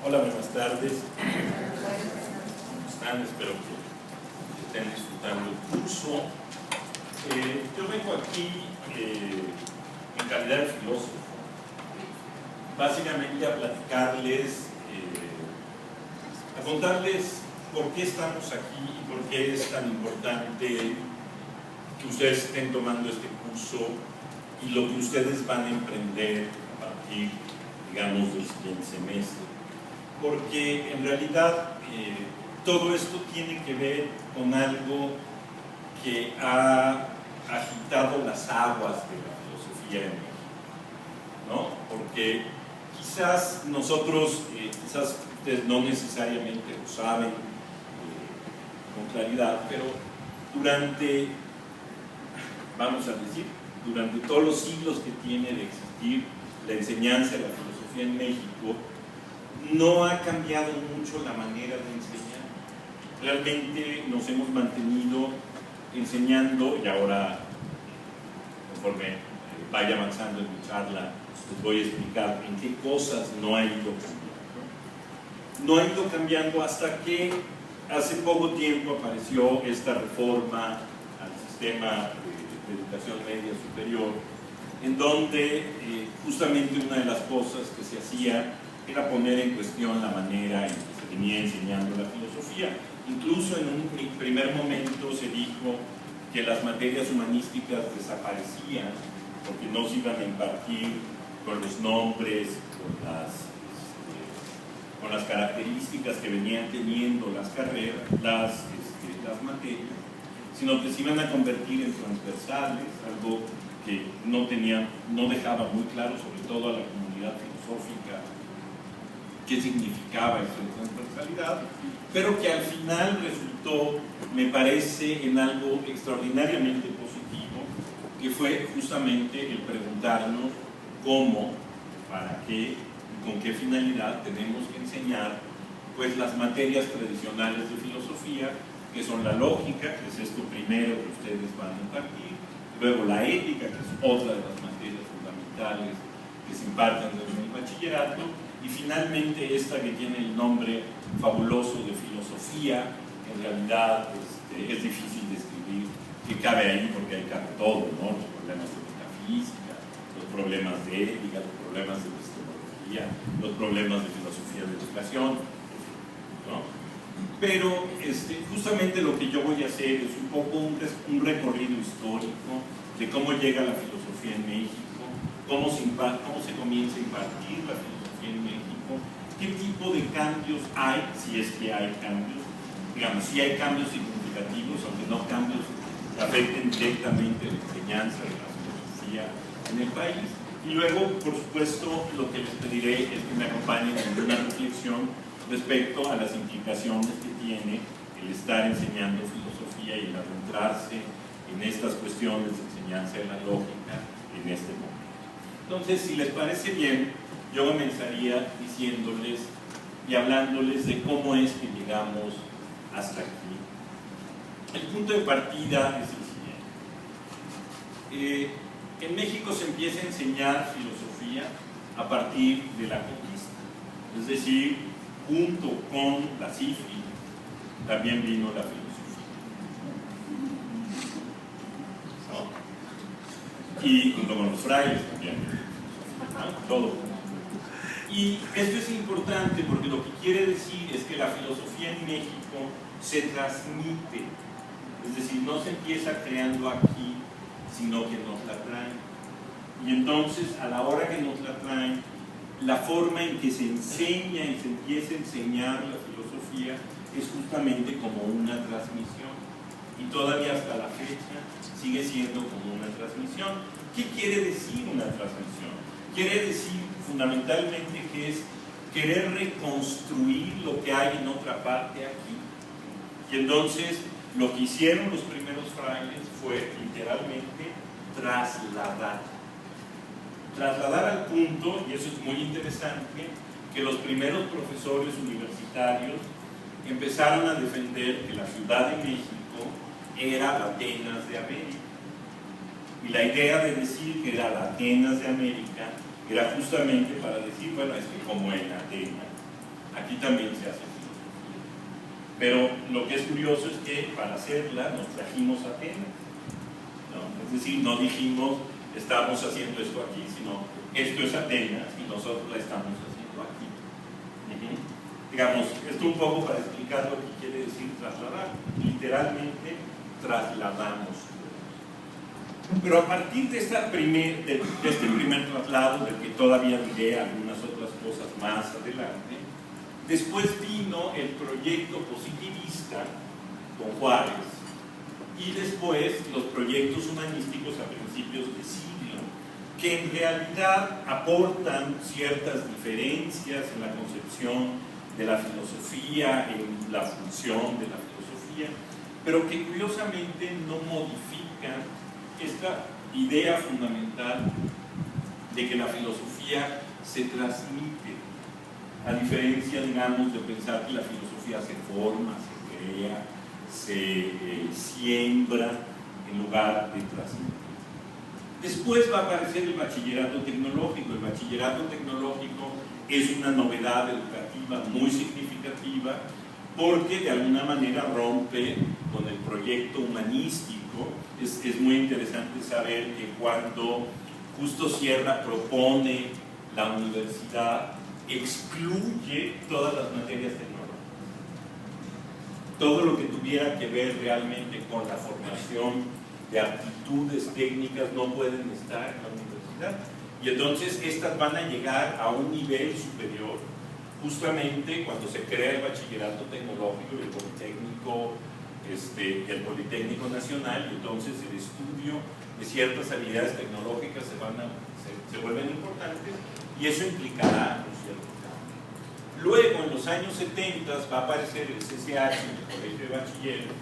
Hola, buenas tardes. ¿Cómo están? Espero que estén disfrutando el curso. Yo vengo aquí en calidad de filósofo, básicamente a platicarles, a contarles por qué estamos aquí y por qué es tan importante que ustedes estén tomando este curso y lo que ustedes van a emprender a partir, digamos, del siguiente semestre. Porque en realidad todo esto tiene que ver con algo que ha agitado las aguas de la filosofía en México, ¿no? Porque quizás nosotros, quizás ustedes no necesariamente lo saben con claridad, pero durante, vamos a decir, durante todos los siglos que tiene de existir la enseñanza de la filosofía en México, no ha cambiado mucho la manera de enseñar. Realmente nos hemos mantenido enseñando, y ahora, conforme vaya avanzando en mi charla, les voy a explicar en qué cosas no ha ido cambiando. No ha ido cambiando hasta que hace poco tiempo apareció esta reforma al sistema de educación media superior, en donde justamente una de las cosas que se hacía era poner en cuestión la manera en que se venía enseñando la filosofía. Incluso en un primer momento se dijo que las materias humanísticas desaparecían porque no se iban a impartir con los nombres, con las características que venían teniendo las carreras, las materias, sino que se iban a convertir en transversales, algo que no dejaba muy claro, sobre todo a la comunidad filosófica, qué significaba esa transversalidad, pero que al final resultó, me parece, en algo extraordinariamente positivo, que fue justamente el preguntarnos cómo, para qué y con qué finalidad tenemos que enseñar pues las materias tradicionales de filosofía, que son la lógica, que es esto primero que ustedes van a impartir, luego la ética, que es otra de las materias fundamentales que se imparten desde el bachillerato, y finalmente esta que tiene el nombre fabuloso de filosofía, en realidad es difícil de escribir, que cabe ahí porque ahí cabe todo, ¿no? Los problemas de metafísica, los problemas de ética, los problemas de epistemología, los problemas de filosofía de educación, ¿no? Pero justamente lo que yo voy a hacer es un poco un recorrido histórico de cómo llega la filosofía en México, cómo se comienza a impartir la filosofía en México, qué tipo de cambios hay, si es que hay cambios, digamos, si hay cambios significativos, aunque no cambios que afecten directamente la enseñanza de la filosofía en el país. Y luego, por supuesto, lo que les pediré es que me acompañen en una reflexión respecto a las implicaciones que tiene el estar enseñando filosofía y el adentrarse en estas cuestiones de enseñanza de la lógica en este momento. Entonces, si les parece bien, yo comenzaría diciéndoles y hablándoles de cómo es que llegamos hasta aquí. El punto de partida es el siguiente. En México se empieza a enseñar filosofía a partir de la conquista, es decir, junto con la cifri, también vino la filosofía, ¿no? Y junto con los frailes también, ¿no? Todo. Y esto es importante porque lo que quiere decir es que la filosofía en México se transmite, es decir, no se empieza creando aquí, sino que nos la traen. Y entonces, a la hora que nos la traen, la forma en que se enseña y se empieza a enseñar la filosofía es justamente como una transmisión. Y todavía hasta la fecha sigue siendo como una transmisión. ¿Qué quiere decir una transmisión? Quiere decir fundamentalmente que es querer reconstruir lo que hay en otra parte aquí. Y entonces lo que hicieron los primeros frailes fue literalmente trasladar al punto, y eso es muy interesante, que los primeros profesores universitarios empezaron a defender que la Ciudad de México era la Atenas de América. Y la idea de decir que era la Atenas de América era justamente para decir, bueno, es que como en Atenas aquí también se hace filosofía. Pero lo que es curioso es que para hacerla nos trajimos a Atenas, ¿no? Es decir, no dijimos estamos haciendo esto aquí, sino esto es Atenas y nosotros la estamos haciendo aquí. Digamos, esto un poco para explicar lo que quiere decir trasladar. Literalmente trasladamos. Pero a partir de este primer traslado, del que todavía diré algunas otras cosas más adelante, después vino el proyecto positivista con Juárez y después los proyectos humanísticos a principios de siglo, que en realidad aportan ciertas diferencias en la concepción de la filosofía, en la función de la filosofía, pero que curiosamente no modifican esta idea fundamental de que la filosofía se transmite, a diferencia, digamos, de pensar que la filosofía se forma, se crea, se siembra en lugar de transmitir. Después va a aparecer el bachillerato tecnológico. El bachillerato tecnológico es una novedad educativa muy significativa porque de alguna manera rompe con el proyecto humanístico. Es muy interesante saber que cuando Justo Sierra propone la universidad, excluye todas las materias tecnológicas. Todo lo que tuviera que ver realmente con la formación de aptitudes técnicas no pueden estar en la universidad. Y entonces estas van a llegar a un nivel superior justamente cuando se crea el bachillerato tecnológico y el Politécnico Nacional, y entonces el estudio de ciertas habilidades tecnológicas se vuelven importantes, y eso implicará un cierto cambio. Luego, en los años 70, va a aparecer el CCH, el Colegio de Bachilleres,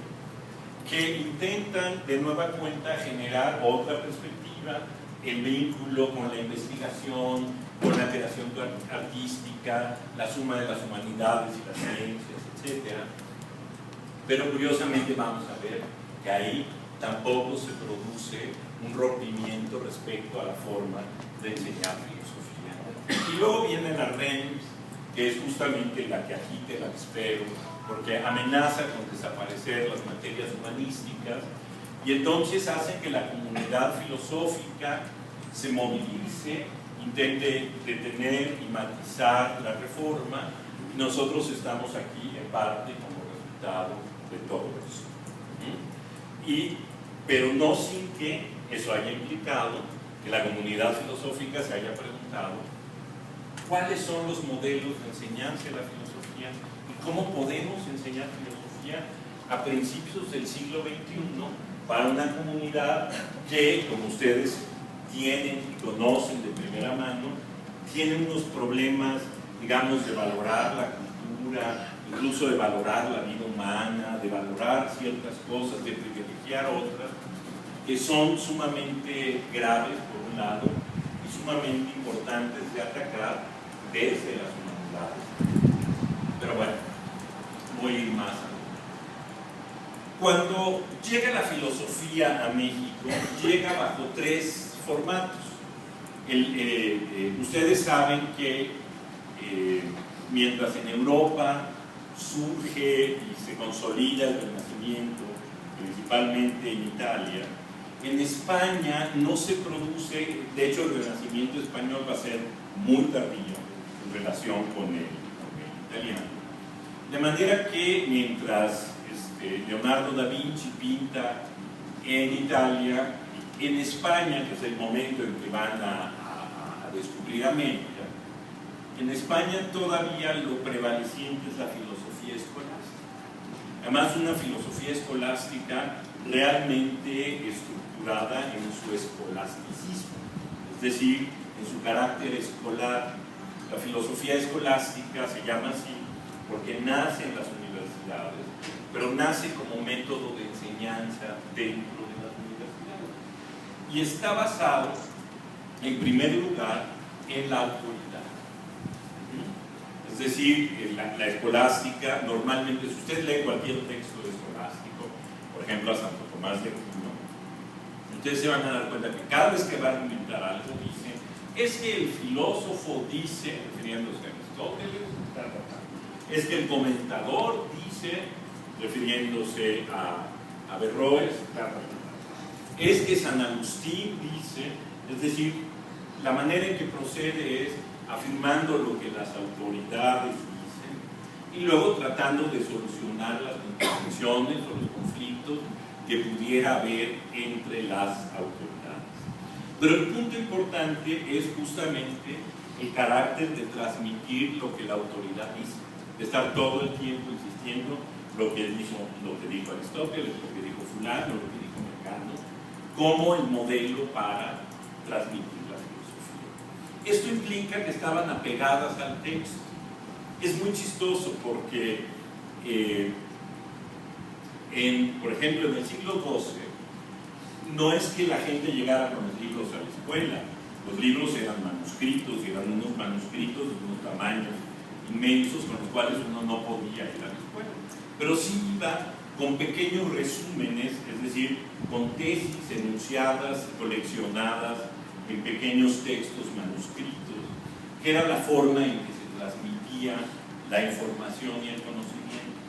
que intentan de nueva cuenta generar otra perspectiva, el vínculo con la investigación, con la creación artística, la suma de las humanidades y las ciencias, etc. Pero curiosamente vamos a ver que ahí tampoco se produce un rompimiento respecto a la forma de enseñar filosofía. Y luego viene la RENS, que es justamente la que agita el avispero, porque amenaza con desaparecer las materias humanísticas, y entonces hace que la comunidad filosófica se movilice, intente detener y matizar la reforma, y nosotros estamos aquí en parte como resultado de todo eso. Pero no sin que eso haya implicado que la comunidad filosófica se haya preguntado cuáles son los modelos de enseñanza de la filosofía y cómo podemos enseñar filosofía a principios del siglo XXI para una comunidad que, como ustedes tienen y conocen de primera mano, tienen unos problemas, digamos, de valorar la cultura, incluso de valorar la vida humana, de valorar ciertas cosas, de privilegiar otras, que son sumamente graves por un lado y sumamente importantes de atacar desde las humanidades. Pero bueno, voy a ir más allá. Cuando llega la filosofía a México, llega bajo tres formatos. Ustedes saben que mientras en Europa surge y se consolida el Renacimiento, principalmente en Italia, en España no se produce, de hecho el Renacimiento español va a ser muy tardío en relación con el italiano. De manera que mientras Leonardo da Vinci pinta en Italia, en España, que es el momento en que van a descubrir América, en España todavía lo prevaleciente es la filosofía escolástica. Además, una filosofía escolástica realmente estructurada en su escolasticismo, es decir, en su carácter escolar. La filosofía escolástica se llama así porque nace en las universidades, pero nace como método de enseñanza dentro de las universidades. Y está basado, en primer lugar, en la autoridad. Es decir, la escolástica, normalmente, si usted lee cualquier texto escolástico, por ejemplo a Santo Tomás de Aquino, ustedes se van a dar cuenta que cada vez que van a inventar algo, dicen, es que el filósofo dice, refiriéndose a Aristóteles, es que el comentador dice, refiriéndose a Averroes, es que San Agustín dice, es decir, la manera en que procede es afirmando lo que las autoridades dicen y luego tratando de solucionar las contradicciones o los conflictos que pudiera haber entre las autoridades. Pero el punto importante es justamente el carácter de transmitir lo que la autoridad dice, de estar todo el tiempo insistiendo lo que dijo Aristóteles, lo que dijo fulano, lo que dijo Mercado, como el modelo para transmitir la filosofía. Esto implica que estaban apegadas al texto. Es muy chistoso porque, por ejemplo, en el siglo XII, no es que la gente llegara con los libros a la escuela. Los libros eran manuscritos, y eran unos manuscritos de unos tamaños inmensos con los cuales uno no podía ir a la escuela. Pero sí iba con pequeños resúmenes, es decir, con tesis enunciadas, coleccionadas en pequeños textos manuscritos, que era la forma en que se transmitía la información y el conocimiento.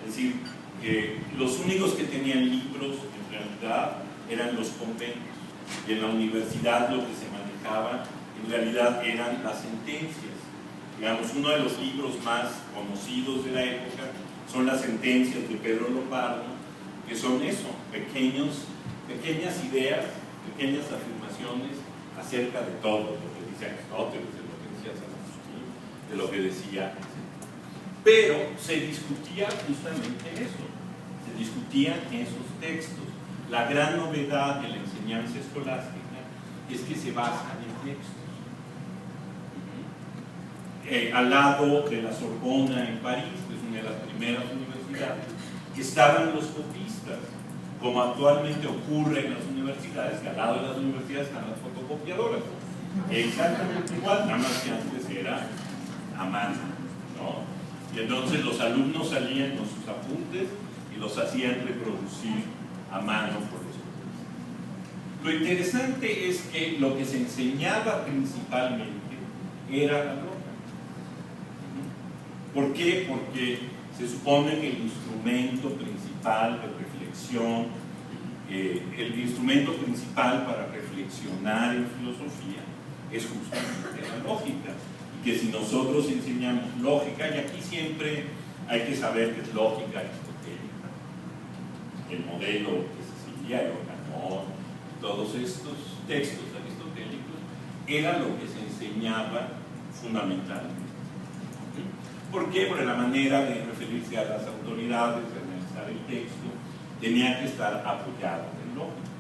Es decir, que los únicos que tenían libros en realidad eran los conventos, y en la universidad lo que se manejaba en realidad eran las sentencias. Digamos, uno de los libros más conocidos de la época son las sentencias de Pedro Lombardo, que son eso, pequeñas ideas, pequeñas afirmaciones acerca de todo, lo que dice Aristóteles, de lo que decía San Agustín, de lo que decía. Pero se discutía justamente eso, se discutían esos textos. La gran novedad de la enseñanza escolástica es que se basa en textos. Al lado de la Sorbona en París, que es una de las primeras universidades, estaban los copistas, como actualmente ocurre en las universidades, que al lado de las universidades están las fotocopiadoras. Exactamente igual, nada más que antes era a mano, ¿no? Y entonces los alumnos salían con sus apuntes y los hacían reproducir a mano por los copistas. Lo interesante es que lo que se enseñaba principalmente era la ropa. ¿Por qué? Porque se supone que el instrumento principal de reflexión, el instrumento principal para reflexionar en filosofía es justamente la lógica. Y que si nosotros enseñamos lógica, y aquí siempre hay que saber qué es lógica aristotélica, el modelo que se seguía, el organón, todos estos textos aristotélicos, era lo que se enseñaba fundamentalmente. ¿Por qué? Porque la manera de referirse a las autoridades, de analizar el texto, tenía que estar apoyado en lógica.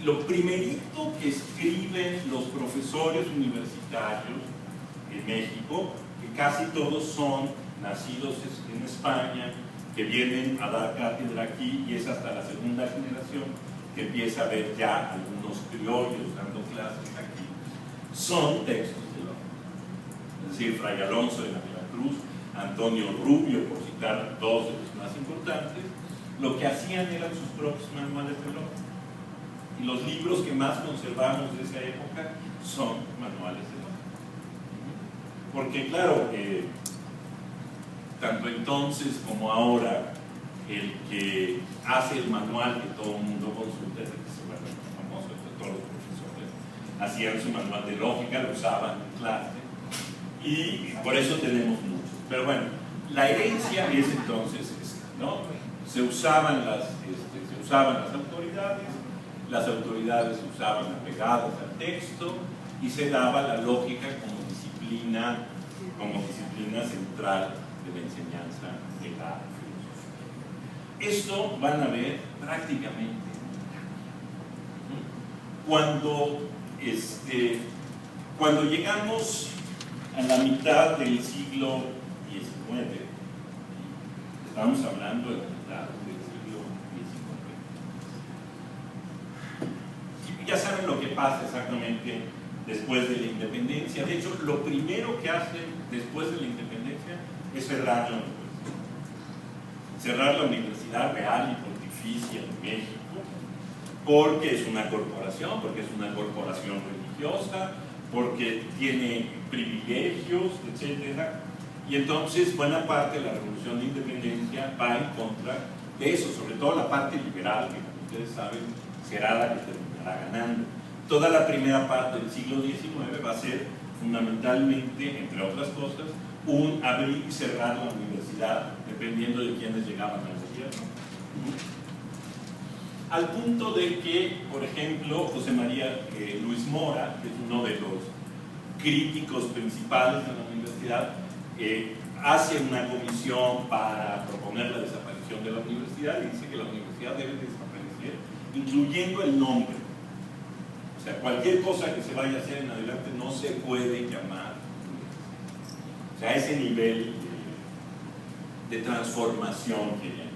Lo primerito que escriben los profesores universitarios en México, que casi todos son nacidos en España, que vienen a dar cátedra aquí, y es hasta la segunda generación que empieza a ver ya algunos criollos dando clases aquí, son textos de lógica. Es decir, Fray Alonso de la Veracruz, Antonio Rubio, por citar dos de los más importantes, lo que hacían eran sus propios manuales de lógica. Y los libros que más conservamos de esa época son manuales de lógica. Porque claro, tanto entonces como ahora, el que hace el manual que todo el mundo consulta es el que se vuelve más famoso. Entonces, todos los profesores hacían su manual de lógica, lo usaban en clase, y por eso tenemos muchos. Pero bueno, la herencia es entonces esta, ¿no? Se usaban las autoridades se usaban apegadas al texto, y se daba la lógica como disciplina central de la enseñanza de la filosofía. Esto van a ver prácticamente cuando llegamos a la mitad del siglo XIX, estamos hablando de la mitad del siglo XIX. Y ya saben lo que pasa exactamente después de la independencia. De hecho, lo primero que hacen después de la independencia es cerrar la universidad. Cerrar la Universidad Real y Pontificia de México, porque es una corporación, religiosa, porque tiene privilegios, etc. Y entonces buena parte de la Revolución de Independencia va en contra de eso, sobre todo la parte liberal, que como ustedes saben será la que terminará ganando. Toda la primera parte del siglo XIX va a ser fundamentalmente, entre otras cosas, un abrir y cerrar la universidad, dependiendo de quiénes llegaban al gobierno. Al punto de que, por ejemplo, José María Luis Mora, que es uno de los críticos principales de la universidad, hace una comisión para proponer la desaparición de la universidad y dice que la universidad debe desaparecer, incluyendo el nombre. O sea, cualquier cosa que se vaya a hacer en adelante no se puede llamar. O sea, ese nivel de transformación que hay.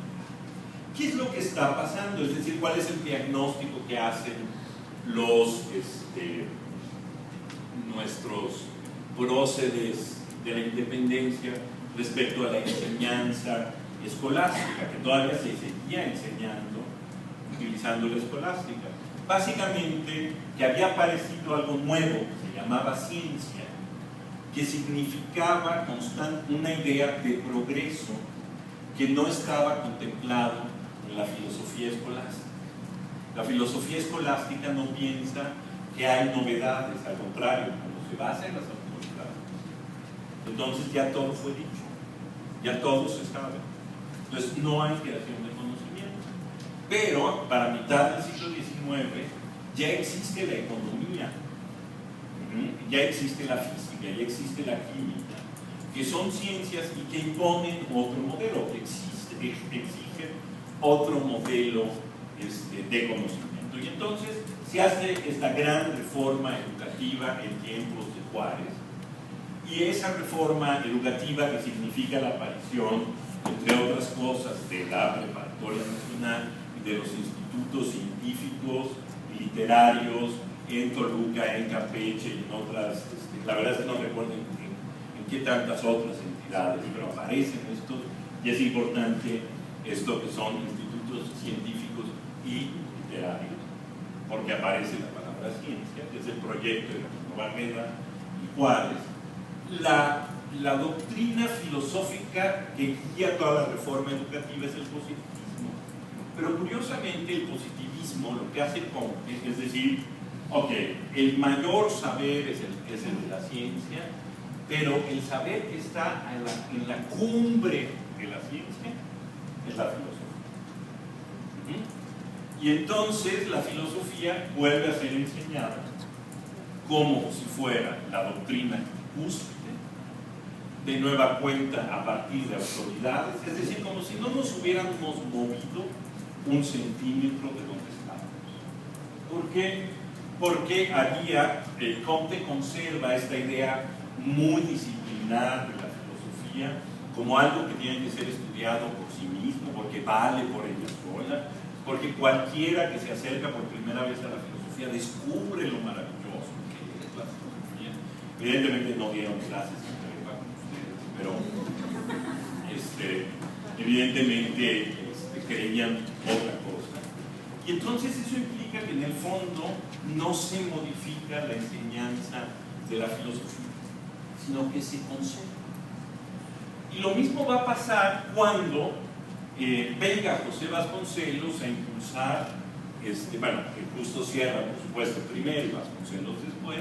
¿Qué es lo que está pasando? Es decir, ¿cuál es el diagnóstico que hacen nuestros próceres de la independencia respecto a la enseñanza escolástica, que todavía se seguía enseñando utilizando la escolástica? Básicamente, que había aparecido algo nuevo que se llamaba ciencia, que significaba una idea de progreso que no estaba contemplado en la filosofía escolástica. La filosofía escolástica no piensa que hay novedades, al contrario, cuando se basa en las autoridades. Entonces ya todo fue dicho, ya todo se sabe. Entonces no hay creación de conocimiento. Pero para mitad del siglo XIX ya existe la economía, ya existe la física, ya existe la química, que son ciencias y que imponen otro modelo, que exigen otro modelo de conocimiento. Y entonces se hace esta gran reforma educativa en tiempos de Juárez, y esa reforma educativa, que significa la aparición, entre otras cosas, de la Preparatoria Nacional y de los institutos científicos y literarios en Toluca, en Campeche y en otras, la verdad es que no recuerdo en qué tantas otras entidades, pero aparecen estos, y es importante esto que son institutos científicos y literarios, porque aparece la palabra ciencia, que es el proyecto de Barreda y Juárez. La doctrina filosófica que guía toda la reforma educativa es el positivismo, pero curiosamente el positivismo lo que hace es decir, ok, el mayor saber es el de la ciencia, pero el saber que está en la cumbre de la ciencia es la filosofía. Y entonces la filosofía vuelve a ser enseñada como si fuera la doctrina cúspide, de nueva cuenta a partir de autoridades, es decir, como si no nos hubiéramos movido un centímetro de donde estábamos. ¿Por qué? Porque Comte conserva esta idea muy disciplinar de la filosofía como algo que tiene que ser estudiado por sí mismo, porque vale por ella sola, porque cualquiera que se acerca por primera vez a la filosofía descubre lo maravilloso que es la filosofía. Evidentemente no dieron clases en prepa con ustedes, pero evidentemente creían otra cosa. Y entonces eso implica que en el fondo no se modifica la enseñanza de la filosofía, sino que se conserva. Y lo mismo va a pasar cuando venga José Vasconcelos a impulsar, bueno, que Justo Sierra, por supuesto, primero y Vasconcelos después,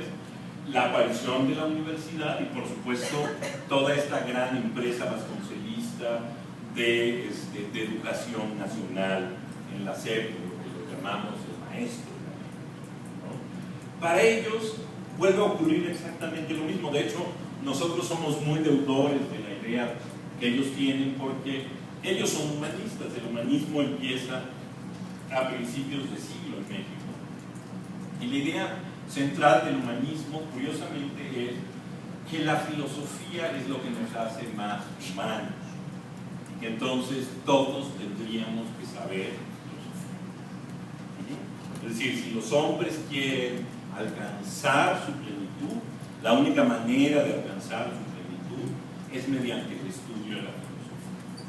la aparición de la universidad y, por supuesto, toda esta gran empresa vasconcelista de educación nacional en la SEP, lo que lo llamamos el maestro, ¿no? Para ellos vuelve a ocurrir exactamente lo mismo. De hecho, nosotros somos muy deudores de la idea que ellos tienen, porque ellos son humanistas. El humanismo empieza a principios de siglo en México, y la idea central del humanismo, curiosamente, es que la filosofía es lo que nos hace más humanos, y que entonces todos tendríamos que saber filosofía. Es decir, si los hombres quieren alcanzar su plenitud, la única manera de alcanzar su plenitud es mediante el estudio de la filosofía.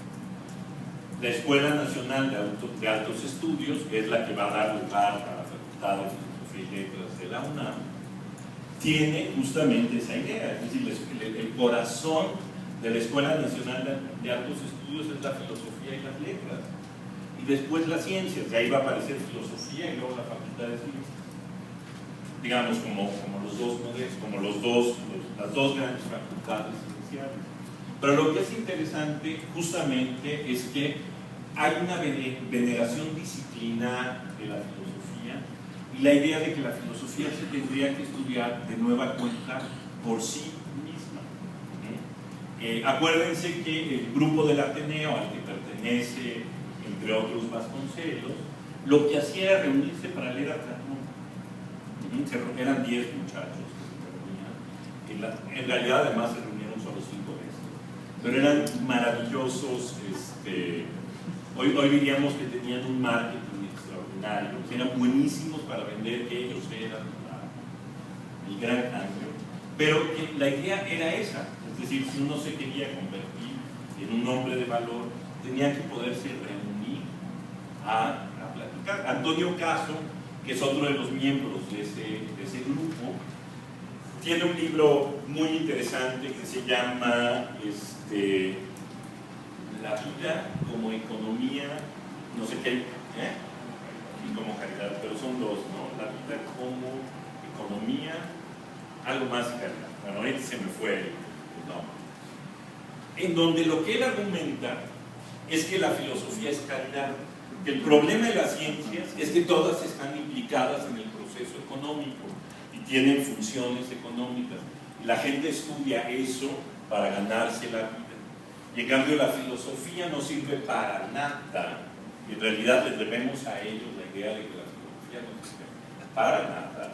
La Escuela Nacional de Altos Estudios, que es la que va a dar lugar a la Facultad de Filosofía y Letras de la UNAM, tiene justamente esa idea. Es decir, el corazón de la Escuela Nacional de Altos Estudios es la filosofía y las letras, y después las ciencias, de ahí va a aparecer filosofía y luego la Facultad de Ciencias, digamos como los dos modelos, como las dos grandes facultades iniciales. Pero lo que es interesante justamente es que hay una veneración disciplinar de la filosofía y la idea de que la filosofía se tendría que estudiar de nueva cuenta por sí misma. Acuérdense que el grupo del Ateneo al que pertenece, entre otros, Vasconcelos, lo que hacía era reunirse para leer a Platón. Eran 10 muchachos que se reunían. En realidad, además, se reunieron solo 5 veces. Pero eran maravillosos. Hoy diríamos que tenían un marketing extraordinario, que eran buenísimos para vender que ellos eran el gran cambio. Pero que la idea era esa. Es decir, si uno se quería convertir en un hombre de valor, tenía que poderse reunir a platicar. Antonio Caso, que es otro de los miembros de ese grupo, tiene un libro muy interesante que se llama La vida como economía, no sé qué, y como caridad, pero son dos, ¿no? La vida como economía, algo más y caridad. Bueno, ahorita se me fue el nombre. En donde lo que él argumenta es que la filosofía es caridad. El problema de las ciencias es que todas están implicadas en el proceso económico y tienen funciones económicas. Y la gente estudia eso para ganarse la vida. Y en cambio la filosofía no sirve para nada. Y en realidad les debemos a ellos la idea de que la filosofía no sirve para nada,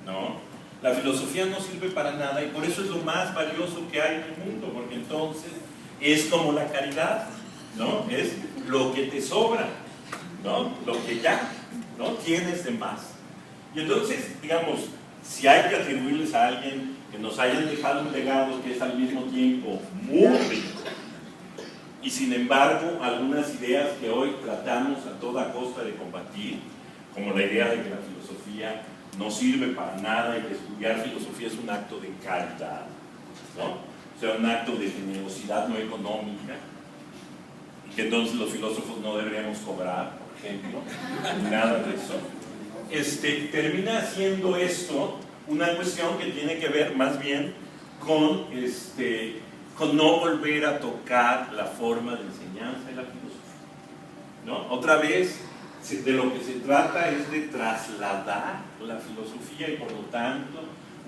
¿no? La filosofía no sirve para nada y por eso es lo más valioso que hay en el mundo, porque entonces es como la caridad, ¿no? Es lo que te sobra, ¿no? Lo que ya no tienes de más. Y entonces, digamos, si hay que atribuirles a alguien que nos hayan dejado un legado que es al mismo tiempo muy rico, y sin embargo algunas ideas que hoy tratamos a toda costa de combatir, como la idea de que la filosofía no sirve para nada y que estudiar filosofía es un acto de caridad, ¿no? O sea, un acto de generosidad no económica, y que entonces los filósofos no deberíamos cobrar, por ejemplo, nada de eso. Termina siendo esto una cuestión que tiene que ver más bien con no volver a tocar la forma de enseñanza de la filosofía, ¿no? Otra vez, de lo que se trata es de trasladar la filosofía y por lo tanto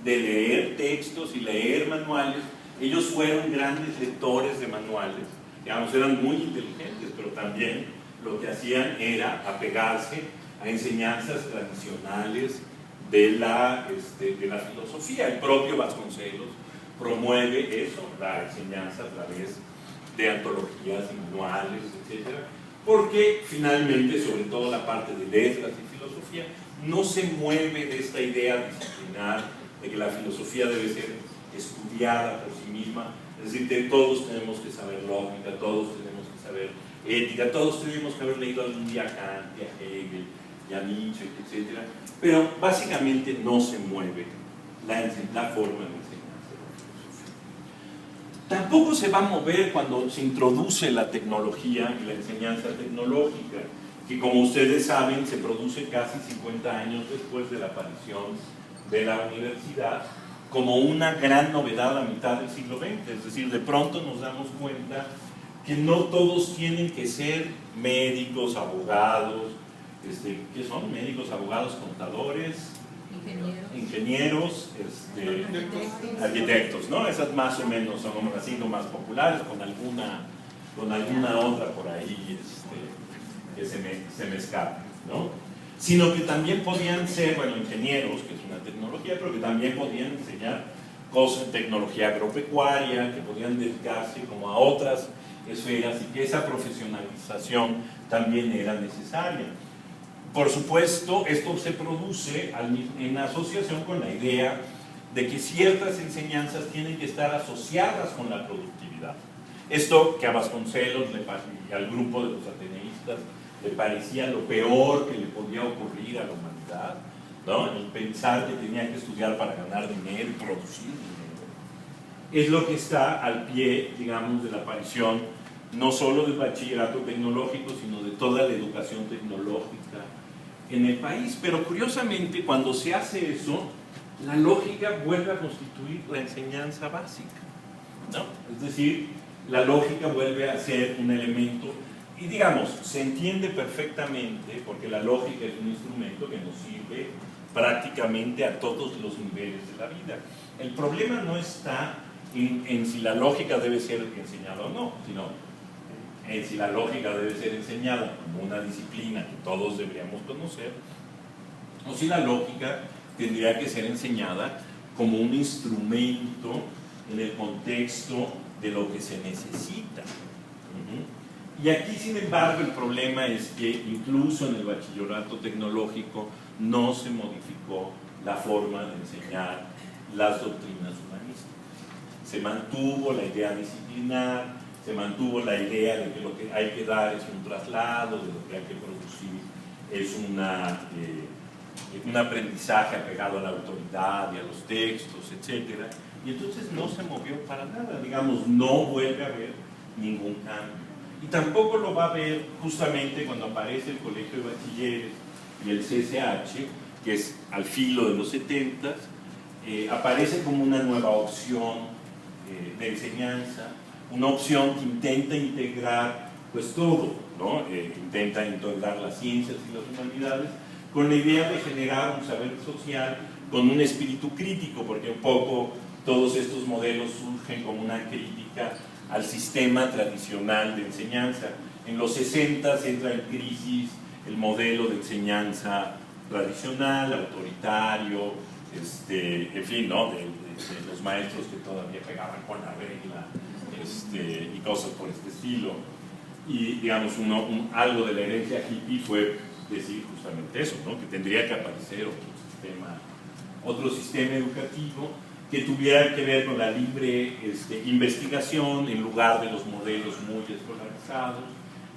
de leer textos y leer manuales. Ellos fueron grandes lectores de manuales, digamos, eran muy inteligentes, pero también lo que hacían era apegarse a enseñanzas tradicionales de la filosofía. El propio Vasconcelos promueve eso, la enseñanza a través de antologías y manuales, etc. Porque finalmente, sobre todo la parte de letras y filosofía, no se mueve de esta idea disciplinar de que la filosofía debe ser estudiada por sí misma. Es decir, que todos tenemos que saber lógica, todos tenemos que saber ética, todos tenemos que haber leído algún día a Kant, a Hegel, a Nietzsche, etc. Pero básicamente no se mueve la forma de enseñanza de la filosofía. Tampoco se va a mover cuando se introduce la tecnología y la enseñanza tecnológica, que como ustedes saben se produce casi 50 años después de la aparición de la universidad, como una gran novedad a mitad del siglo XX. Es decir, de pronto nos damos cuenta que no todos tienen que ser médicos, abogados, ¿qué son? Médicos, abogados, contadores, ingenieros, arquitectos, ¿no? Esas más o menos son las 5 más populares, con alguna otra por ahí que se me escapa, ¿no? Sino que también podían ser, bueno, ingenieros, que es una tecnología, pero que también podían enseñar cosas, tecnología agropecuaria, que podían dedicarse como a otras esferas y que esa profesionalización también era necesaria. Por supuesto, esto se produce en asociación con la idea de que ciertas enseñanzas tienen que estar asociadas con la productividad. Esto que a Vasconcelos y al grupo de los ateneístas le parecía lo peor que le podía ocurrir a la humanidad, ¿no? El pensar que tenía que estudiar para ganar dinero y producir dinero. es lo que está al pie, digamos, de la aparición no solo del bachillerato tecnológico, sino de toda la educación tecnológica en el país. Pero curiosamente, cuando se hace eso, la lógica vuelve a constituir la enseñanza básica, ¿no? Es decir, la lógica vuelve a ser un elemento, y digamos, se entiende perfectamente, porque la lógica es un instrumento que nos sirve prácticamente a todos los niveles de la vida. El problema no está en si la lógica debe ser enseñada o no, sino en si la lógica debe ser enseñada como una disciplina que todos deberíamos conocer, o si la lógica tendría que ser enseñada como un instrumento en el contexto de lo que se necesita. Y aquí, sin embargo, el problema es que incluso en el bachillerato tecnológico no se modificó la forma de enseñar las doctrinas humanísticas. Se mantuvo la idea disciplinar, se mantuvo la idea de que lo que hay que dar es un traslado, de lo que hay que producir es un aprendizaje apegado a la autoridad y a los textos, etc. Y entonces no se movió para nada, digamos, no vuelve a haber ningún cambio. Y tampoco lo va a haber justamente cuando aparece el Colegio de Bachilleres y el CCH, que es al filo de los 70s, aparece como una nueva opción de enseñanza, una opción que intenta integrar pues todo, ¿no? Intenta integrar las ciencias y las humanidades con la idea de generar un saber social con un espíritu crítico, porque un poco todos estos modelos surgen como una crítica al sistema tradicional de enseñanza. En los 60 entra en crisis el modelo de enseñanza tradicional, autoritario, en fin, ¿no? de los maestros que todavía pegaban con la regla y cosas por este estilo. Y digamos, algo de la herencia hippie fue decir justamente eso, ¿no? Que tendría que aparecer otro sistema educativo que tuviera que ver con la libre investigación en lugar de los modelos muy escolarizados,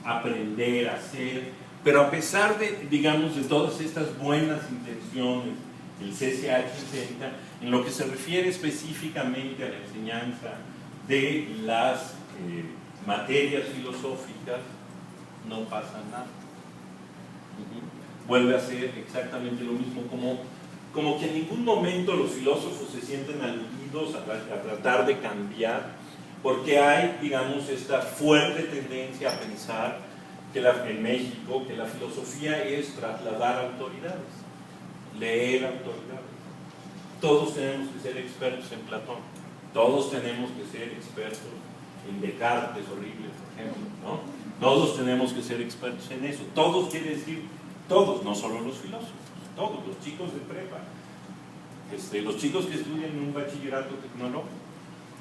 aprender a hacer, pero a pesar de, digamos, de todas estas buenas intenciones, el CCH intenta, en lo que se refiere específicamente a la enseñanza de las materias filosóficas, no pasa nada. Vuelve a ser exactamente lo mismo, como que en ningún momento los filósofos se sienten aludidos a tratar de cambiar, porque hay, digamos, esta fuerte tendencia a pensar que en México que la filosofía es trasladar autoridades, leer autoridades. Todos tenemos que ser expertos en Platón, todos tenemos que ser expertos en Descartes, horrible, por ejemplo, ¿no? Todos tenemos que ser expertos en eso. Todos quiere decir todos, no solo los filósofos, todos, los chicos de prepa, los chicos que estudian en un bachillerato tecnológico,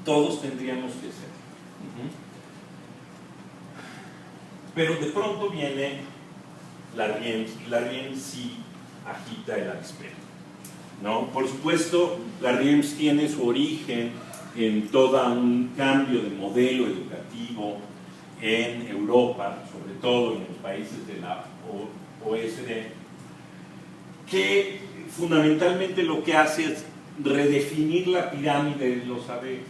todos tendríamos que ser. Pero de pronto viene la RIEM, y la RIEM sí agita el avispero, ¿no? Por supuesto, la RIEM tiene su origen en todo un cambio de modelo educativo en Europa, sobre todo en los países de la OSD, que fundamentalmente lo que hace es redefinir la pirámide de los saberes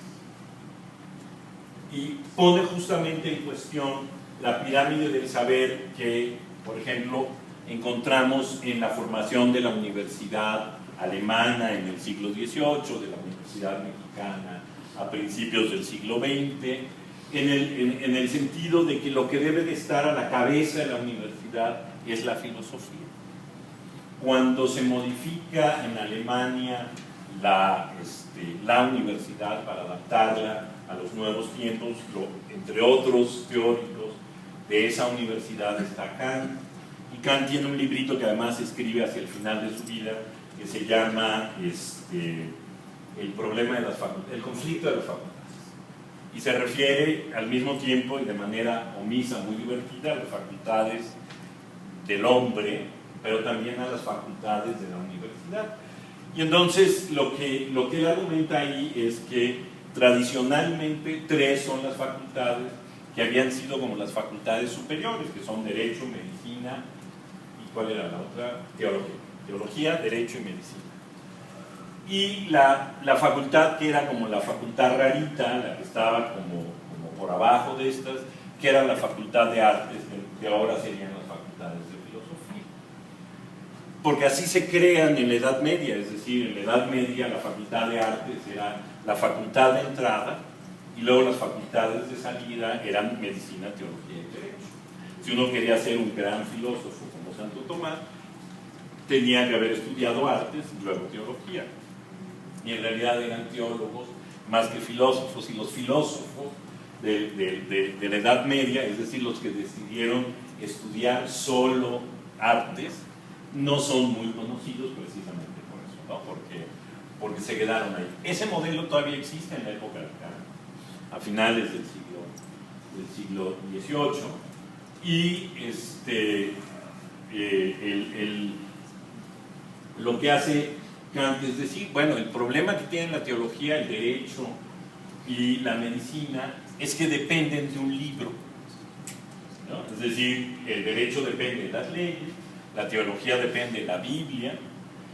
y pone justamente en cuestión la pirámide del saber que, por ejemplo, encontramos en la formación de la universidad alemana en el siglo XVIII, de la universidad mexicana a principios del siglo XX, en el sentido de que lo que debe de estar a la cabeza de la universidad es la filosofía. Cuando se modifica en Alemania la universidad para adaptarla a los nuevos tiempos, entre otros teóricos de esa universidad está Kant, y Kant tiene un librito que además escribe hacia el final de su vida, que se llama el problema de las facultades, el conflicto de las facultades, y se refiere al mismo tiempo y de manera omisa, muy divertida, a las facultades del hombre, pero también a las facultades de la universidad. Y entonces lo que él argumenta ahí es que tradicionalmente tres son las facultades que habían sido como las facultades superiores, que son Derecho, Medicina, ¿y cuál era la otra? Teología, Derecho y Medicina. y la facultad que era como la facultad rarita, la que estaba como por abajo de estas, que era la facultad de artes, que ahora serían las facultades de filosofía. Porque así se crean en la Edad Media, es decir, en la Edad Media la facultad de artes era la facultad de entrada y luego las facultades de salida eran medicina, teología y derecho. Si uno quería ser un gran filósofo como Santo Tomás, tenía que haber estudiado artes y luego teología. Y en realidad eran teólogos más que filósofos, y los filósofos de la Edad Media, es decir, los que decidieron estudiar solo artes, no son muy conocidos precisamente por eso, ¿no? Porque se quedaron ahí. Ese modelo todavía existe en la época arcana, a finales del siglo XVIII, y lo que hace Kant es decir, bueno, el problema que tiene la teología, el derecho y la medicina es que dependen de un libro, ¿no? Es decir, el derecho depende de las leyes, la teología depende de la Biblia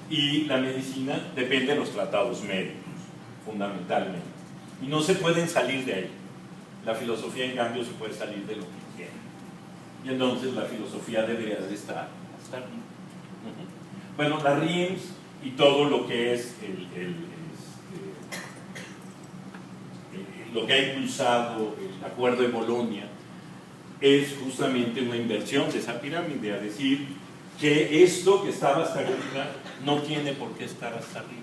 y la medicina depende de los tratados médicos, fundamentalmente. Y no se pueden salir de ahí. La filosofía, en cambio, se puede salir de lo que quiera. Y entonces la filosofía debería de estar bien. Bueno, la Reims y todo lo que es lo que ha impulsado el Acuerdo de Bolonia es justamente una inversión de esa pirámide, a decir que esto que estaba hasta arriba no tiene por qué estar hasta arriba,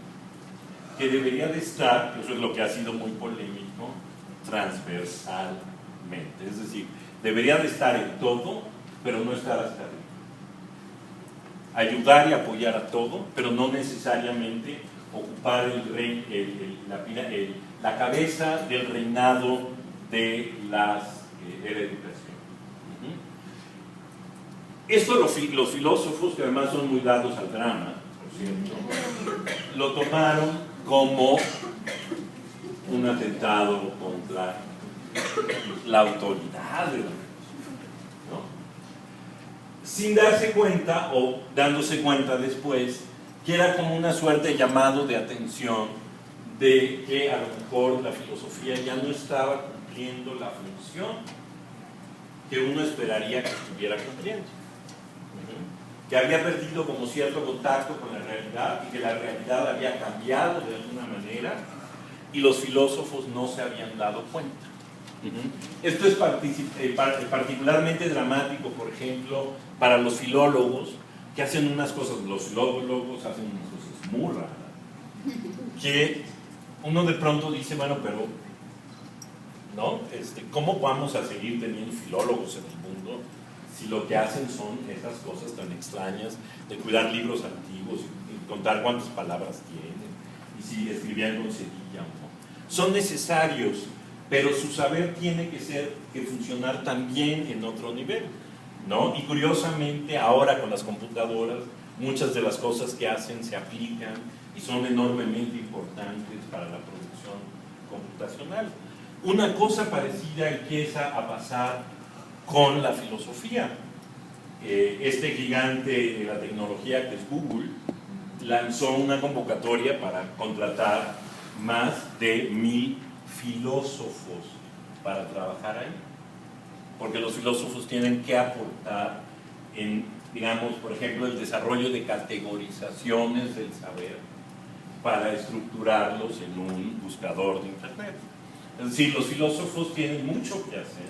que debería de estar, que eso es lo que ha sido muy polémico, transversalmente, es decir, debería de estar en todo, pero no estar hasta arriba. Ayudar y apoyar a todo, pero no necesariamente ocupar la cabeza del reinado de la educación. Esto los filósofos, que además son muy dados al drama, por cierto, lo tomaron como un atentado contra la autoridad, ¿no? Sin darse cuenta, o dándose cuenta después, que era como una suerte de llamado de atención de que a lo mejor la filosofía ya no estaba cumpliendo la función que uno esperaría que estuviera cumpliendo, que había perdido como cierto contacto con la realidad y que la realidad había cambiado de alguna manera y los filósofos no se habían dado cuenta. Esto es particularmente dramático, por ejemplo, para los filólogos que hacen unas cosas, los filólogos hacen unas cosas muy raras, que uno de pronto dice, bueno, pero ¿no? ¿Cómo vamos a seguir teniendo filólogos en el mundo si lo que hacen son esas cosas tan extrañas de cuidar libros antiguos y contar cuántas palabras tienen y si escribían con cerilla o no? Son necesarios, pero su saber tiene que funcionar también en otro nivel, ¿no? Y curiosamente ahora con las computadoras muchas de las cosas que hacen se aplican y son enormemente importantes para la producción computacional. Una cosa parecida empieza a pasar con la filosofía. Este gigante de la tecnología que es Google lanzó una convocatoria para contratar más de 1000 filósofos para trabajar ahí, porque los filósofos tienen que aportar en, digamos, por ejemplo, el desarrollo de categorizaciones del saber para estructurarlos en un buscador de internet. Es decir, los filósofos tienen mucho que hacer,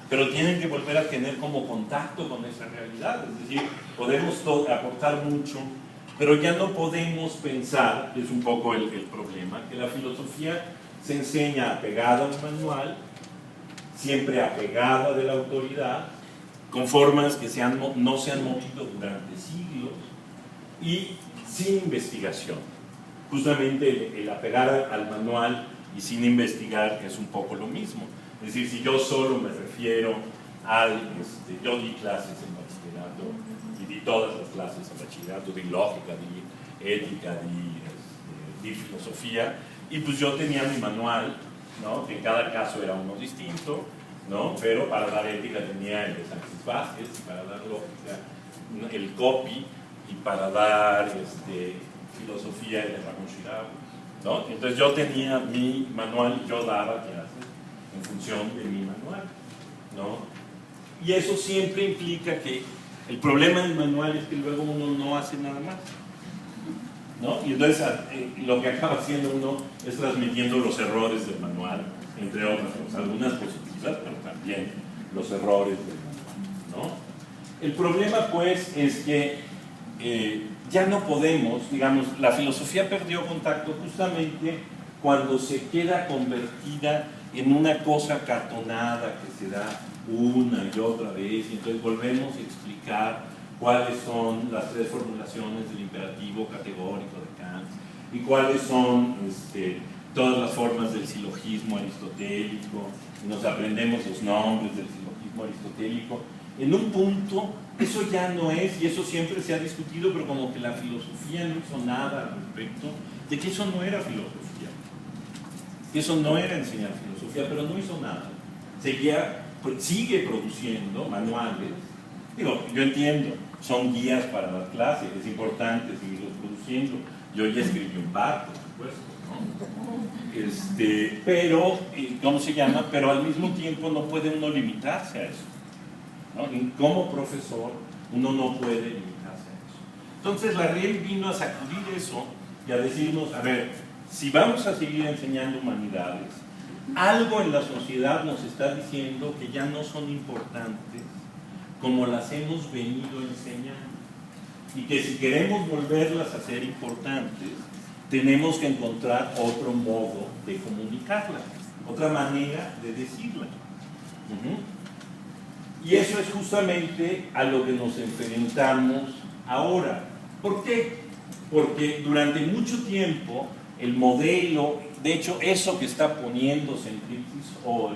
pero tienen que volver a tener como contacto con esa realidad. Es decir, podemos aportar mucho, pero ya no podemos pensar, es un poco el problema, que la filosofía se enseña apegada a un manual, siempre apegada de la autoridad, con formas que no se han movido durante siglos y sin investigación. Justamente el apegar al manual y sin investigar es un poco lo mismo. Es decir, si yo solo me refiero yo di clases en bachillerato y di todas las clases en bachillerato, di lógica, di ética, di filosofía, y pues yo tenía mi manual, ¿no? Que en cada caso era uno distinto, ¿no? Pero para dar ética tenía el de Sánchez Vázquez, y para dar lógica el copy, y para dar filosofía de Ramón Shirawi, ¿no? Entonces yo tenía mi manual y yo daba clases en función de mi manual, ¿no? Y eso siempre implica que el problema del manual es que luego uno no hace nada más, ¿no? Y entonces lo que acaba haciendo uno es transmitiendo los errores del manual, entre otras cosas, algunas positivas, pero también los errores del manual, ¿no? El problema pues es que ya no podemos, digamos, la filosofía perdió contacto justamente cuando se queda convertida en una cosa cartonada que se da una y otra vez, y entonces volvemos a explicar cuáles son las tres formulaciones del imperativo categórico de Kant y cuáles son todas las formas del silogismo aristotélico, y nos aprendemos los nombres del silogismo aristotélico. En un punto, eso ya no es, y eso siempre se ha discutido, pero como que la filosofía no hizo nada al respecto, de que eso no era filosofía, que eso no era enseñar filosofía, pero no hizo nada. Sigue produciendo manuales. Digo, yo entiendo, son guías para las clases, es importante seguirlos produciendo. Yo ya escribí un par, por supuesto, ¿no? Pero, ¿cómo se llama? Pero al mismo tiempo no puede uno limitarse a eso, ¿no? Como profesor, uno no puede limitarse a eso. Entonces la RIEL vino a sacudir eso y a decirnos, a ver, si vamos a seguir enseñando humanidades, algo en la sociedad nos está diciendo que ya no son importantes como las hemos venido enseñando, y que si queremos volverlas a ser importantes, tenemos que encontrar otro modo de comunicarlas, otra manera de decirlas. Y eso es justamente a lo que nos enfrentamos ahora. ¿Por qué? Porque durante mucho tiempo el modelo, de hecho eso que está poniéndose en crisis hoy,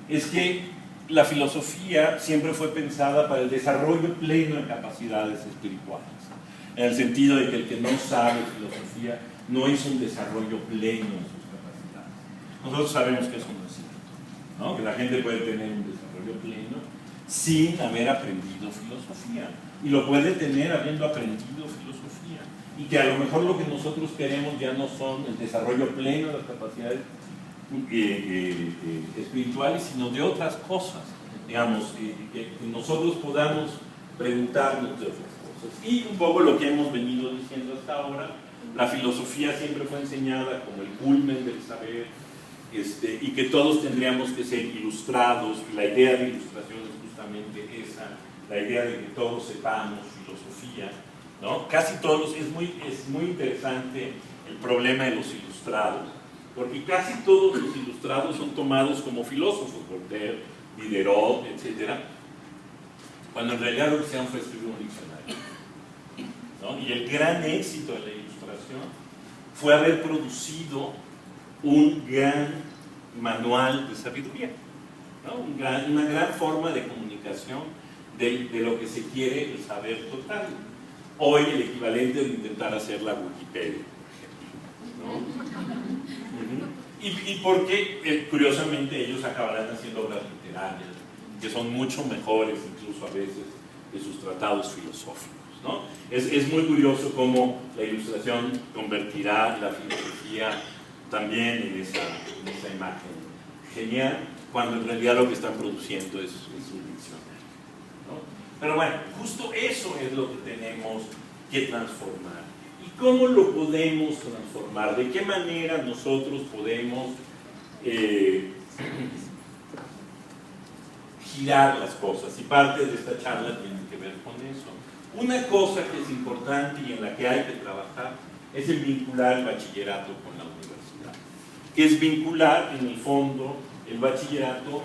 es que la filosofía siempre fue pensada para el desarrollo pleno de capacidades espirituales, en el sentido de que el que no sabe filosofía no es un desarrollo pleno de sus capacidades. Nosotros sabemos que eso no es cierto, ¿no? Que la gente puede tener un desarrollo pleno sin haber aprendido filosofía, y lo puede tener habiendo aprendido filosofía, y que a lo mejor lo que nosotros queremos ya no son el desarrollo pleno de las capacidades espirituales, sino de otras cosas, digamos, que nosotros podamos preguntarnos de otras cosas. Y un poco lo que hemos venido diciendo hasta ahora, la filosofía siempre fue enseñada como el culmen del saber, y que todos tendríamos que ser ilustrados, y la idea de ilustración es justamente esa, la idea de que todos sepamos filosofía, ¿no? Casi todos, es muy interesante el problema de los ilustrados, porque casi todos los ilustrados son tomados como filósofos, Voltaire, Diderot, etc., cuando en realidad lo que se han fue escribir un diccionario, ¿no? Y el gran éxito de la ilustración fue haber producido un gran manual de sabiduría, ¿no? Una gran forma de comunicación de lo que se quiere el saber total. Hoy el equivalente de intentar hacer la Wikipedia, ¿no? Y porque, curiosamente, ellos acabarán haciendo obras literarias que son mucho mejores, incluso a veces, que sus tratados filosóficos, ¿no? Es muy curioso cómo la ilustración convertirá la filosofía también en esa imagen genial, cuando en realidad lo que están produciendo es un diccionario, ¿no? Pero bueno, justo eso es lo que tenemos que transformar. ¿Y cómo lo podemos transformar? ¿De qué manera nosotros podemos girar las cosas? Y parte de esta charla tiene que ver con eso. Una cosa que es importante y en la que hay que trabajar es el vincular el bachillerato con la universidad, que es vincular en el fondo el bachillerato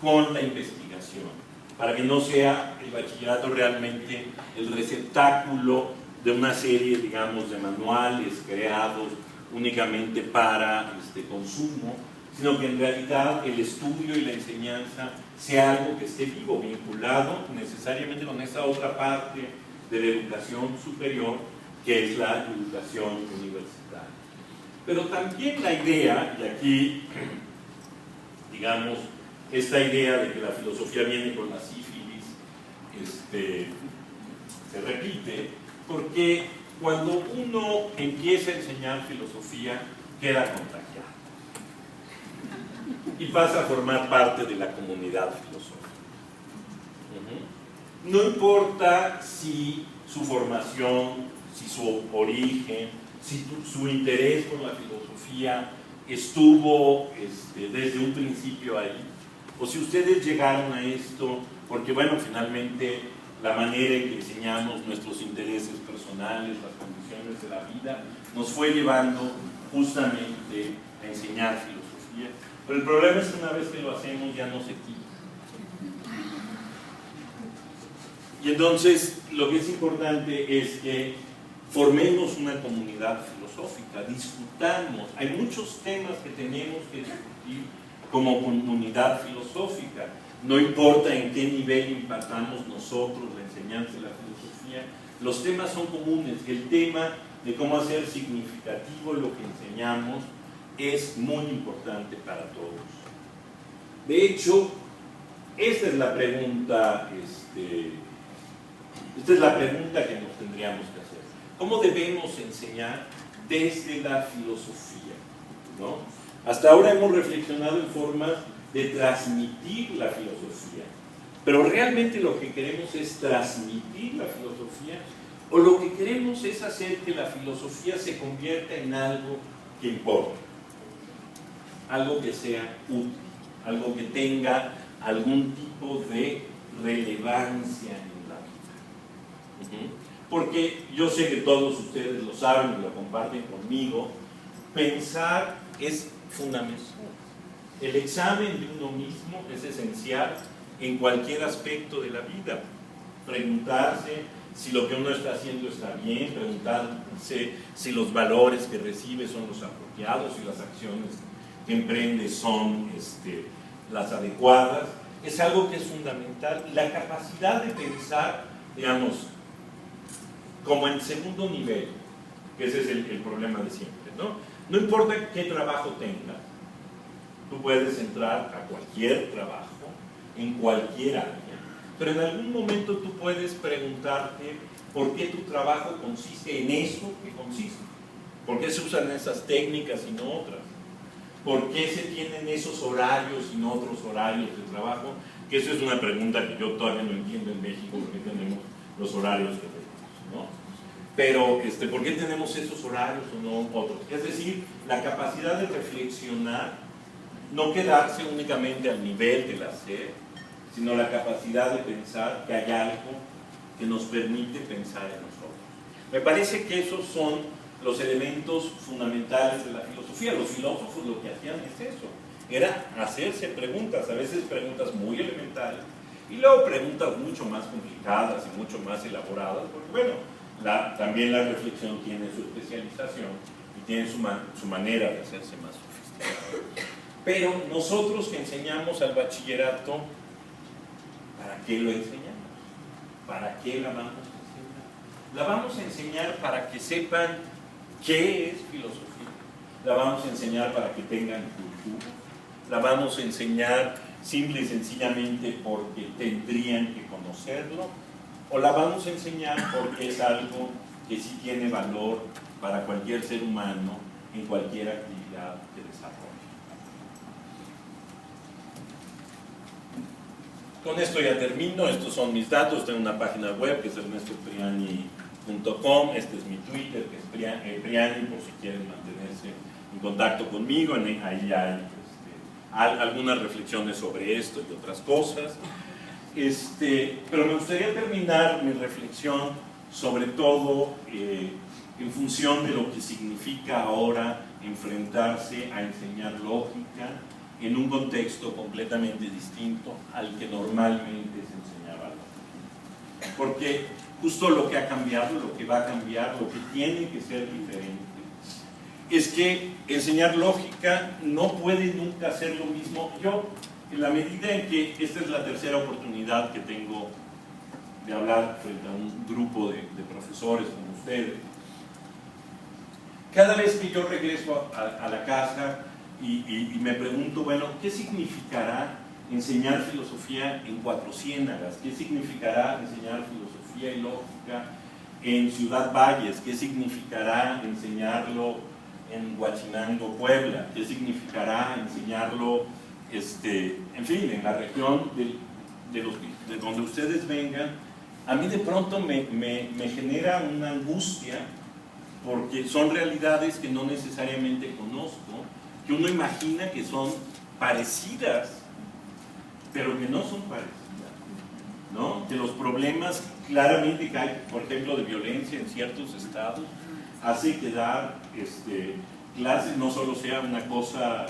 con la investigación, para que no sea el bachillerato realmente el receptáculo de una serie, digamos, de manuales creados únicamente para consumo, sino que en realidad el estudio y la enseñanza sea algo que esté vivo, vinculado necesariamente con esa otra parte de la educación superior, que es la educación universitaria. Pero también la idea, y aquí, digamos, esta idea de que la filosofía viene con la sífilis, se repite, porque cuando uno empieza a enseñar filosofía, queda contagiado y pasa a formar parte de la comunidad filosófica. No importa si su formación, si su origen, si su interés por la filosofía estuvo desde un principio ahí, o si ustedes llegaron a esto porque, bueno, finalmente la manera en que enseñamos, nuestros intereses personales, las condiciones de la vida, nos fue llevando justamente a enseñar filosofía. Pero el problema es que una vez que lo hacemos ya no se quita. Y entonces lo que es importante es que formemos una comunidad filosófica, discutamos. Hay muchos temas que tenemos que discutir como comunidad filosófica. No importa en qué nivel impartamos nosotros la enseñanza de la filosofía, los temas son comunes. El tema de cómo hacer significativo lo que enseñamos es muy importante para todos. De hecho, esta es la pregunta, esta es la pregunta que nos tendríamos que hacer. ¿Cómo debemos enseñar desde la filosofía? ¿No? Hasta ahora hemos reflexionado en formas de transmitir la filosofía, pero realmente lo que queremos es transmitir la filosofía, o lo que queremos es hacer que la filosofía se convierta en algo que importa, algo que sea útil, algo que tenga algún tipo de relevancia en la vida. Porque yo sé que todos ustedes lo saben y lo comparten conmigo, pensar es fundamental. El examen de uno mismo es esencial en cualquier aspecto de la vida. Preguntarse si lo que uno está haciendo está bien, preguntarse si los valores que recibe son los apropiados, si las acciones que emprende son las adecuadas, es algo que es fundamental. La capacidad de pensar, digamos, como en segundo nivel, que ese es el problema de siempre, ¿no? No importa qué trabajo tengas, tú puedes entrar a cualquier trabajo, en cualquier área, pero en algún momento tú puedes preguntarte por qué tu trabajo consiste en eso que consiste, por qué se usan esas técnicas y no otras, por qué se tienen esos horarios y no otros horarios de trabajo, que eso es una pregunta que yo todavía no entiendo en México, por qué tenemos los horarios que tenemos, ¿no? Pero, ¿por qué tenemos esos horarios o no otros? Es decir, la capacidad de reflexionar, no quedarse únicamente al nivel del hacer, sino la capacidad de pensar que hay algo que nos permite pensar en nosotros. Me parece que esos son los elementos fundamentales de la filosofía. Los filósofos lo que hacían es eso, era hacerse preguntas, a veces preguntas muy elementales, y luego preguntas mucho más complicadas y mucho más elaboradas, porque bueno, también la reflexión tiene su especialización y tiene su manera de hacerse más sofisticada. Pero nosotros que enseñamos al bachillerato, ¿para qué lo enseñamos? ¿Para qué la vamos a enseñar? La vamos a enseñar para que sepan qué es filosofía. La vamos a enseñar para que tengan cultura. La vamos a enseñar simple y sencillamente porque tendrían que conocerlo. O la vamos a enseñar porque es algo que sí tiene valor para cualquier ser humano en cualquier actividad que desarrolle. Con esto ya termino. Estos son mis datos. Tengo una página web que es ernestopriani.com. Este es mi Twitter, que es Priani, por si quieren mantenerse en contacto conmigo. Ahí hay algunas reflexiones sobre esto y otras cosas. Pero me gustaría terminar mi reflexión sobre todo en función de lo que significa ahora enfrentarse a enseñar lógica en un contexto completamente distinto al que normalmente se enseñaba lógica. Porque justo lo que ha cambiado, lo que va a cambiar, lo que tiene que ser diferente, es que enseñar lógica no puede nunca ser lo mismo. Yo, en la medida en que esta es la tercera oportunidad que tengo de hablar frente a un grupo de profesores como ustedes, cada vez que yo regreso a la casa y me pregunto, bueno, ¿qué significará enseñar filosofía en Cuatro Ciénagas? ¿Qué significará enseñar filosofía y lógica en Ciudad Valles? ¿Qué significará enseñarlo en Huachinango, Puebla? ¿Qué significará enseñarlo, en fin, en la región de donde ustedes vengan? A mí de pronto me genera una angustia, porque son realidades que no necesariamente conozco, que uno imagina que son parecidas, pero que no son parecidas, ¿no? Que los problemas claramente que hay, por ejemplo, de violencia en ciertos estados, hace que dar clases no solo sea una cosa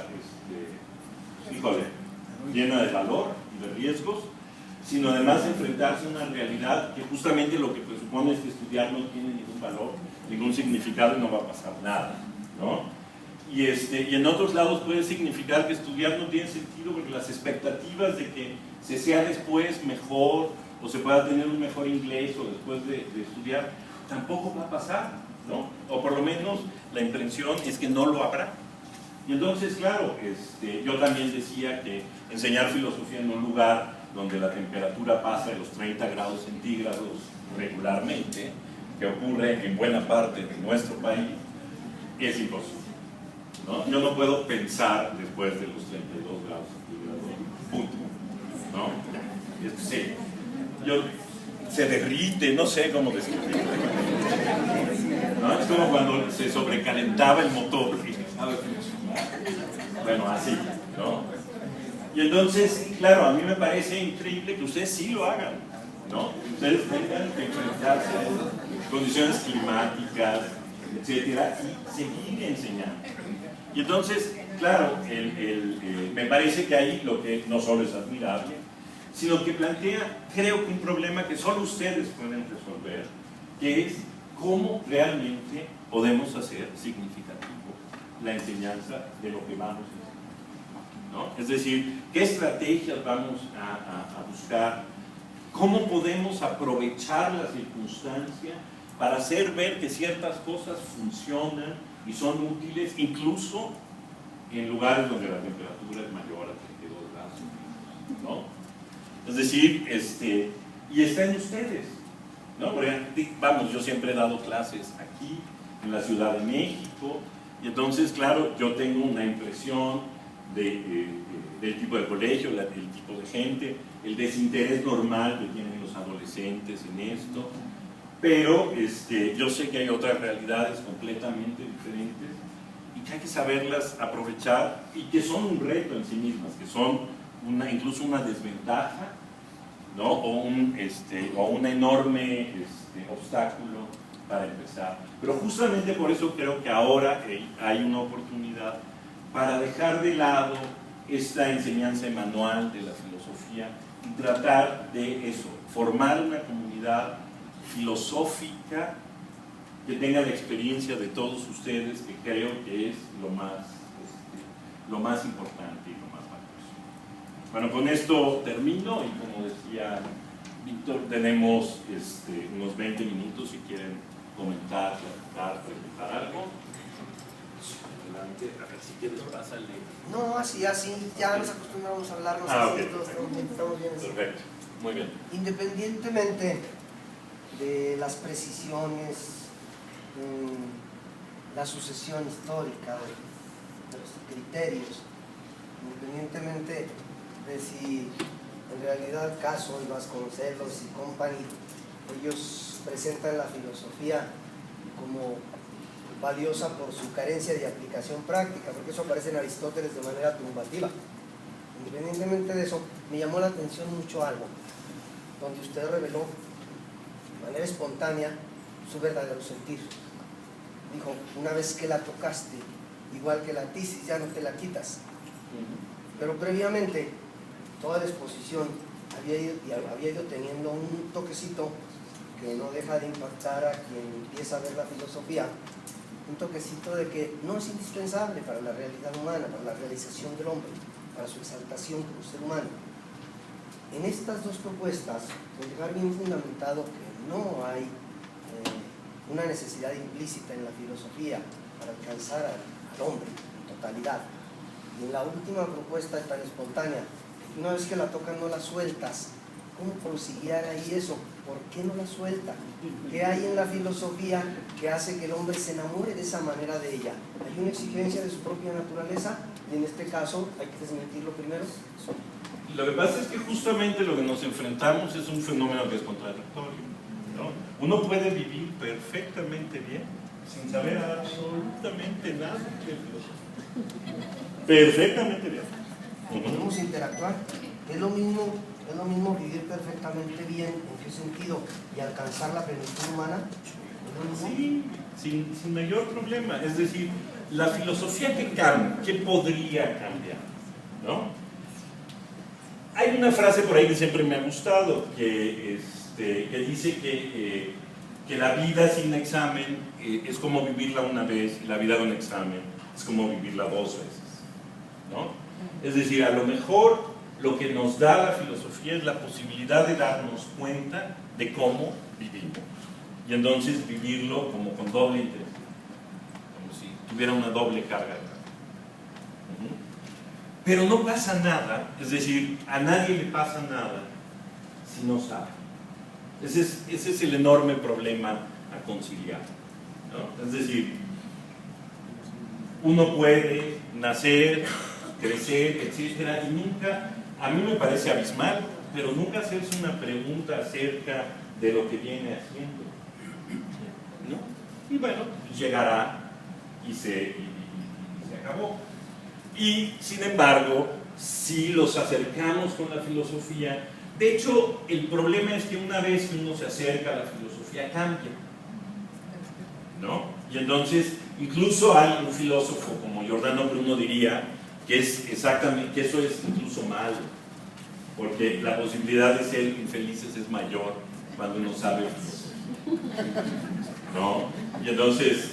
llena de valor y de riesgos, sino además enfrentarse a una realidad que justamente lo que presupone es que estudiar no tiene ningún valor, ningún significado y no va a pasar nada, ¿no? Y en otros lados puede significar que estudiar no tiene sentido porque las expectativas de que se sea después mejor o se pueda tener un mejor inglés o después de estudiar tampoco va a pasar, ¿no? O por lo menos la impresión es que no lo habrá. Y entonces, claro, yo también decía que enseñar filosofía en un lugar donde la temperatura pasa de los 30 grados centígrados regularmente, que ocurre en buena parte de nuestro país, es imposible, ¿no? Yo no puedo pensar después de los 32 grados centígrados, punto, ¿no? Se derrite, no sé cómo describirlo, ¿no? Es como cuando se sobrecalentaba el motor y dejaba de funcionar. Bueno, así, ¿no? Y entonces, claro, a mí me parece increíble que ustedes sí lo hagan, ¿no? Ustedes tengan que enfrentarse a condiciones climáticas, etcétera, y seguir enseñando. Y entonces, claro, me parece que ahí lo que no solo es admirable, sino que plantea, creo que un problema que solo ustedes pueden resolver, que es cómo realmente podemos hacer significativo la enseñanza de lo que vamos a enseñar, ¿no? Es decir, qué estrategias vamos a buscar, cómo podemos aprovechar la circunstancia para hacer ver que ciertas cosas funcionan y son útiles, incluso en lugares donde la temperatura es mayor a 32 grados, ¿no? Es decir, y está en ustedes, ¿no? Porque, vamos, yo siempre he dado clases aquí, en la Ciudad de México, y entonces, claro, yo tengo una impresión del tipo de colegio, el tipo de gente, el desinterés normal que tienen los adolescentes en esto, pero yo sé que hay otras realidades completamente diferentes y que hay que saberlas aprovechar y que son un reto en sí mismas, que son incluso una desventaja, ¿no? o un enorme obstáculo para empezar. Pero justamente por eso creo que ahora hay una oportunidad para dejar de lado esta enseñanza manual de la filosofía y tratar de eso, formar una comunidad filosófica que tenga la experiencia de todos ustedes, que creo que es lo más importante y lo más valioso. Bueno, con esto termino y como decía Víctor, tenemos unos 20 minutos si quieren comentar, platicar, preguntar algo. Adelante, a ver si quieres pásale. No, así, ya nos acostumbramos a hablarnos así, Okay. todos estamos bien así. Perfecto, muy bien. Independientemente de las precisiones, la sucesión histórica de los criterios, independientemente de si en realidad Caso y Vasconcelos y company, ellos presentan la filosofía como valiosa por su carencia de aplicación práctica, porque eso aparece en Aristóteles de manera tumbativa. Independientemente de eso, me llamó la atención mucho algo, donde usted reveló de manera espontánea su verdadero sentir. Dijo, una vez que la tocaste, igual que la tisis, ya no te la quitas. Pero previamente, toda la exposición había ido teniendo un toquecito que no deja de impactar a quien empieza a ver la filosofía, un toquecito de que no es indispensable para la realidad humana, para la realización del hombre, para su exaltación como ser humano. En estas dos propuestas, de dejar bien fundamentado que no hay una necesidad implícita en la filosofía para alcanzar al hombre en totalidad. Y en la última propuesta tan espontánea, una vez que la tocas no la sueltas, ¿cómo conciliar ahí eso? ¿Por qué no la suelta? ¿Qué hay en la filosofía que hace que el hombre se enamore de esa manera de ella? Hay una exigencia de su propia naturaleza y en este caso hay que desmentirlo primero. Lo que pasa es que justamente lo que nos enfrentamos es un fenómeno que es contradictorio, ¿no? Uno puede vivir perfectamente bien sin saber absolutamente nada de filosofía. Perfectamente bien. Podemos interactuar. Es lo mismo vivir perfectamente bien, ¿en qué sentido? Y alcanzar la plenitud humana. Sí, sin mayor problema. Es decir, la filosofía que cambia, ¿qué podría cambiar? ¿No? Hay una frase por ahí que siempre me ha gustado, que dice que la vida sin examen es como vivirla una vez y la vida con examen es como vivirla 2 veces, ¿no? Es decir, a lo mejor lo que nos da la filosofía es la posibilidad de darnos cuenta de cómo vivimos y entonces vivirlo como con doble intención, como si tuviera una doble carga. Pero no pasa nada, es decir, a nadie le pasa nada si no sabe. Ese es el enorme problema a conciliar, ¿no? Es decir, uno puede nacer, crecer, etcétera, y nunca, a mí me parece abismal, pero nunca hacerse una pregunta acerca de lo que viene haciendo, ¿no? Y bueno, llegará y se acabó. Y sin embargo, si los acercamos con la filosofía, de hecho, el problema es que una vez que uno se acerca a la filosofía, cambia, ¿no? Y entonces, incluso hay un filósofo como Giordano Bruno diría que es exactamente, que eso es incluso malo, porque la posibilidad de ser infelices es mayor cuando uno sabe filosofía, ¿no? Y entonces,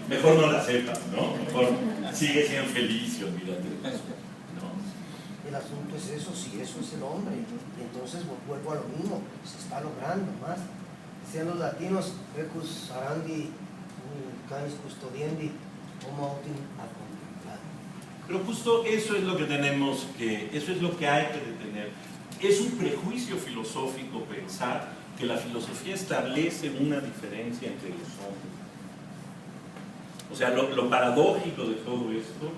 mejor no la sepas, ¿no? Mejor sigue siendo feliz y olvídate de eso, ¿no? El asunto es eso, si eso es el hombre, y entonces vuelvo a lo mismo, se está logrando más. Decían los latinos, recus arandi, canis custodiendi, homo autem ad contemplare. Pero justo eso es lo que tenemos que, eso es lo que hay que detener. Es un prejuicio filosófico pensar que la filosofía establece una diferencia entre los hombres. O sea, lo paradójico de todo esto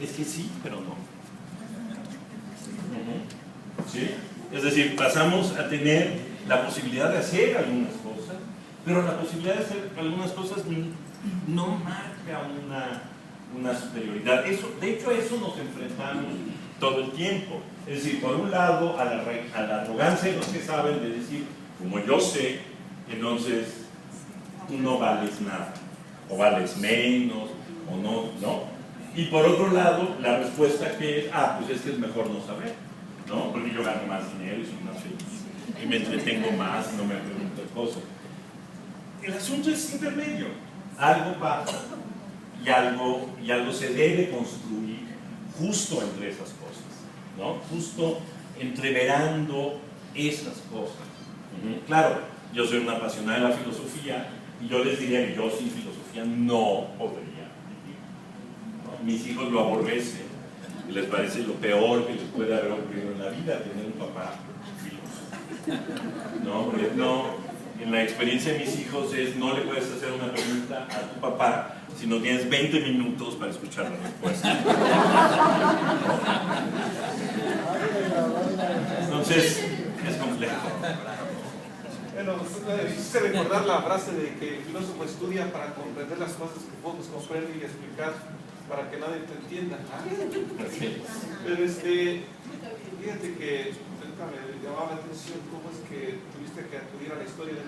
es que sí, pero no. ¿Sí? Es decir, pasamos a tener la posibilidad de hacer algunas cosas, pero la posibilidad de hacer algunas cosas no marca una superioridad. De hecho, a eso nos enfrentamos todo el tiempo. Es decir, por un lado, a la arrogancia de los que saben de decir, como yo sé, entonces tú no vales nada, o vales menos, o no. Y por otro lado, la respuesta que es, pues es que es mejor no saber, ¿no? Porque yo gano más dinero y soy más feliz, y me entretengo más y no me pregunto cosas. El asunto es intermedio. Algo pasa y algo se debe construir justo entre esas cosas, ¿no? Justo entreverando esas cosas. Claro, yo soy un apasionado de la filosofía y yo les diría que yo sin filosofía no podría vivir, ¿no? Mis hijos lo aborrecen y les parece lo peor que les puede haber ocurrido en la vida, tener un papá filósofo, ¿no? Porque en la experiencia de mis hijos no le puedes hacer una pregunta a tu papá si no tienes 20 minutos para escuchar la respuesta. Entonces, es complejo. Bueno, hiciste recordar la frase de que el filósofo estudia para comprender las cosas que pocos comprenden y explicar para que nadie te entienda. Pero fíjate que me llamaba la atención cómo es que tuviste que acudir a la historia del